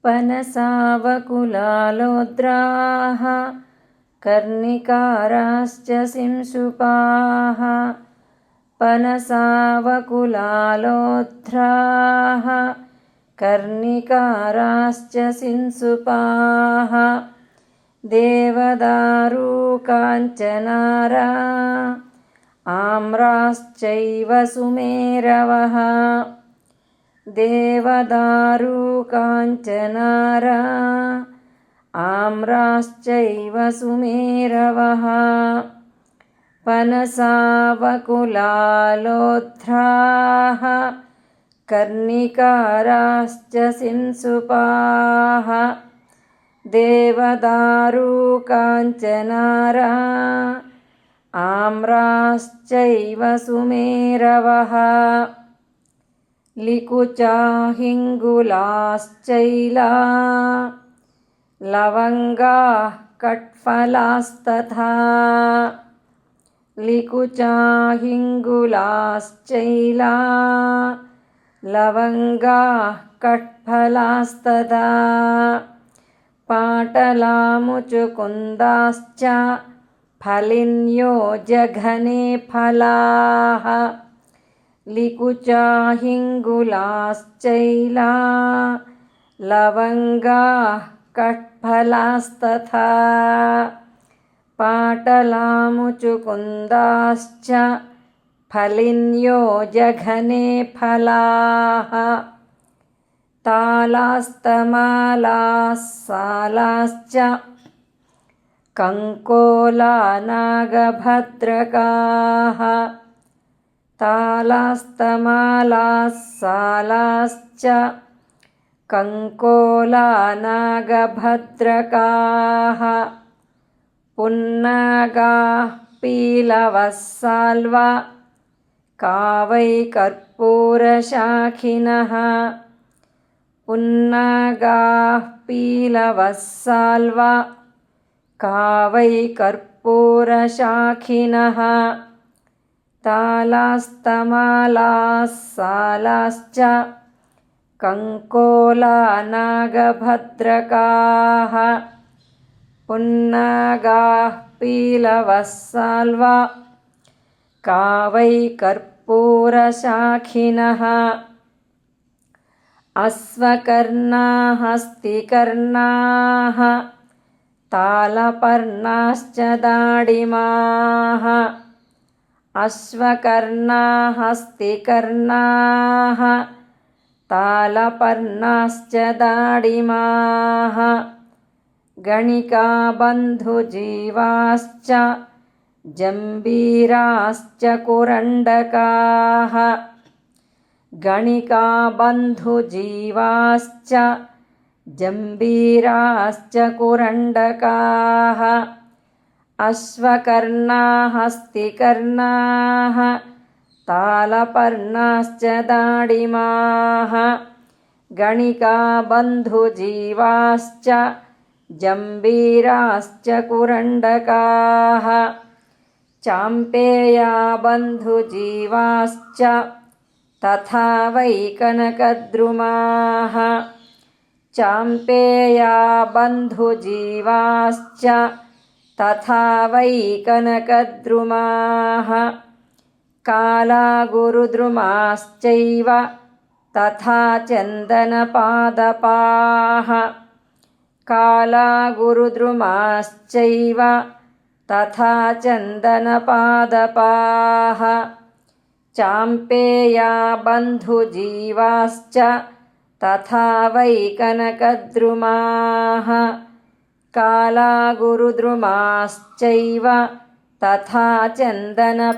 पनसावकुलालोद्राः कर्णिकाराश्च सिंशुपाः पनसावकुलालोद्राः कर्णिकाराश्च सिंशुपाः देवदारुकाञ्चनारा आम्राश्चैव सुमेरवः देवदारुकाञ्चनारा आम्राश्चैव सुमेरवः पनसावकुलालोद्राः कर्णिकाराश्च सिंशुपाः देवदारुकाञ्चनारा आम्राश्चैव सुमेरवः लिकुचाहिङ्गुलाश्चैला लवङ्गाः कट्फलास्तथा लिकुचाहिङ्गुलाश्चैला लवङ्गाः कट्फलास्तथा पाटलामुचुकुन्दाश्च फलिन्यो जघने फलाः लिकुचाहिङ्गुलाश्चैला लवङ्गाः कट्फलास्तथा पाटलामुचुकुन्दाश्च फलिन्यो जघने फलाः तालास्तमालाः सालाश्च कङ्कोलानागभद्रकाः तालास्तमालाः सालाश्च कङ्कोलानागभद्रकाः पुन्नागाः पीलवः साल्वा कावै कर्पूरशाखिनः पुन्नागाः पीलवः साल्वा कावै कर्पूरशाखिनः तालास्तमालाः सालाश्च कङ्कोलानागभद्रकाः पुन्नागाः पीलवः साल्वा कावै कर्पूरशाखिनः अश्वकर्णाः हस्तिकर्णाः तालपर्णाश्च दाडिमाः अश्वकर्णाः हस्तिकर्णाः तालपर्णाश्च दाडिमाः गणिकाबन्धुजीवाश्च जम्बीराश्च कुरण्डकाः गणिकाबन्धुजीवाश्च जम्बीराश्च कुरण्डकाः अश्वकर्णाः हस्तिकर्णाः तालपर्णाश्च दाडिमाः गणिकाबन्धुजीवाश्च जम्बीराश्च कुरण्डकाः चाम्पेयाबन्धुजीवाश्च तथा वै कनकद्रुमाः चाम्पेयाबन्धुजीवाश्च तथा वै कनकद्रुमाः कालागुरुद्रुमाश्चैव तथा चन्दनपादपाः कालागुरुद्रुमाश्चैव तथा चन्दनपादपाः चाम्पेयाबन्धुजीवाश्च तथा वै कनकद्रुमाः कालागुरुद्रुमाश्चैव तथा चन्दनपादपाः।